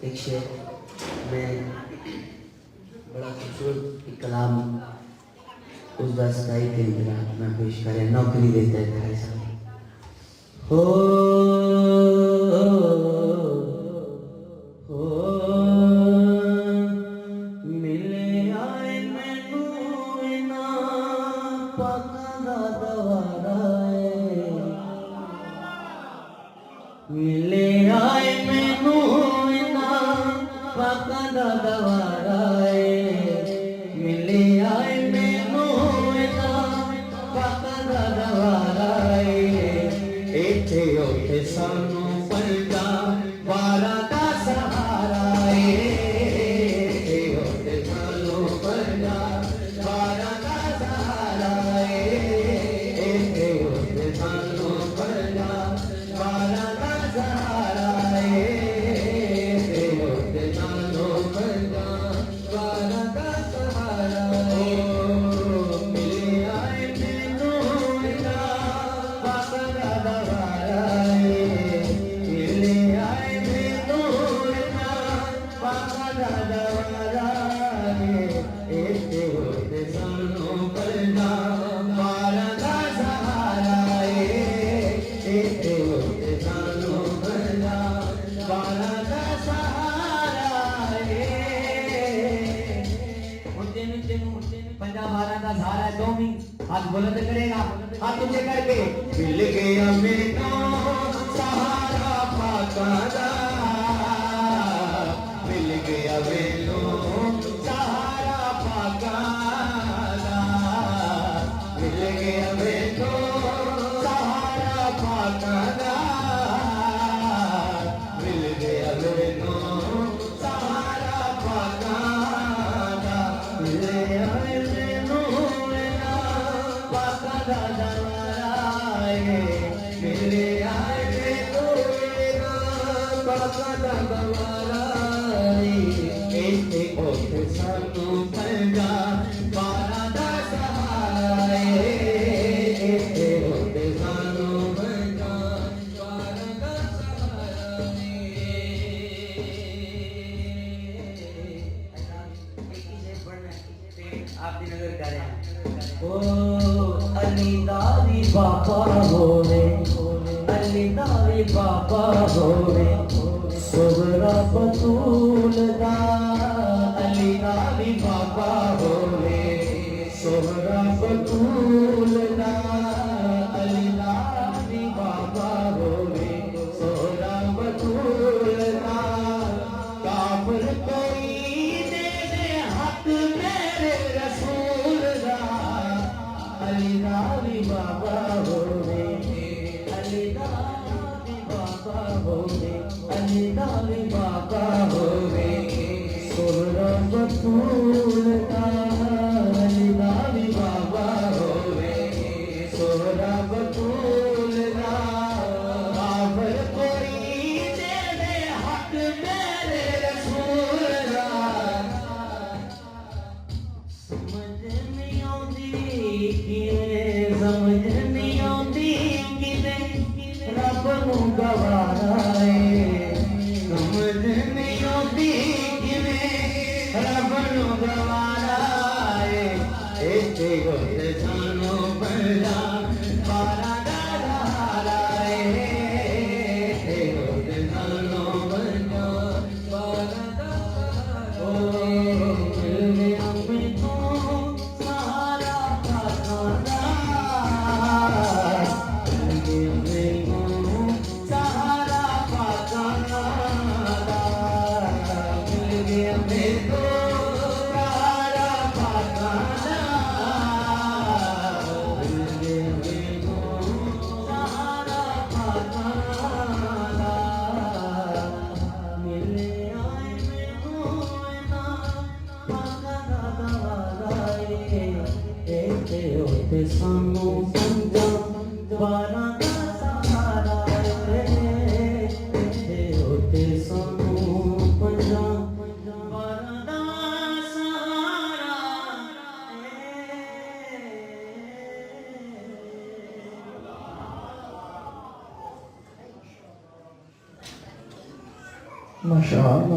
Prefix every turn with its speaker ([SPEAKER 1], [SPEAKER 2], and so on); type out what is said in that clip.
[SPEAKER 1] एक शेर में बड़ा खूबसूरत एक कलाम उस दास्ताई के लिए मैं पेश करें नौकरी देते हैं तेरे साथ हो मिले आए मैनू इना पाका दवारा मिले आए मैनू इना पाका दवारा मिले आए मैनू इना पाका दवारा इत्थे उथे सानू पलटा वारा दा सहारा इत्थे उथे सानू पलटा वारा दा सहारा इत्थे उथे सानू पलटा वारा दा सहारा इत्थे उथे सानू पलटा वारा दा सहारा मिले आए मैनू इना पाका दवारा मिले आए मैनू इना पाका दवारा इत्थे उथे सानू पलटा वारा दा सहारा इत्थे उथे सानू पलटा वारा दा सहारा पंजाब वाला का सहारा है तो भी हाथ बुलंद करेगा हाथ ऊंचे करके मिल गया मैनू सहारा पाका दा मिल गया मैनू सहारा पाका दा मिल गया मैनू सहारा पाका दा मिल गया मैनू सहारा पाका दा मिले आए मैनू इना पाका दवारा मिले आए मैनू इना पाका दवारा इत्थे उथे सानू पलटा वारा दा सहारा इत्थे उथे सानू पलटा वारा दा सहारा आप दी नजर करें ओ अली दावी बाबा होवे अली दावी बाबा होवे सोहरा बतूल दा अली दावी बाबा होवे सोहरा बतूल दा अली दावी बाबा होवे सोहरा बतूल दा काफिर कोई दे दे हक मेरे रसूल दा अली दावी बाबा होवे अली दावी बाबा होवे अली दावी बाबा होवे सोहरा बतूल दा अली दावी बाबा होवे सोहरा बतूल दा काफिर कोई दे दे हक मेरे रसूल दा समझ नहीं आउंदी किवें समझ नहीं आउंदी किवें रब नूं गवारा समझ नहीं आउंदी किवें रब नूं गवारा इत्थे उथे सानू पलटा वारा दा सहारा इत्थे उथे सानू पलटा वारा दा सहारा ओ मिल गया मैनू सहारा पाका दा मिल गया मैनू सहारा पाका दा मिल गया मैनू सहारा पाका दा मिल गया मैनू सहारा पाका दा मिले आए मैनू इना पाका दवारा इत्थे उथे सानू पंजा वारा दा सहारा इत्थे उथे सानू पंजा वारा दा सहारा
[SPEAKER 2] माशाअल्लाह।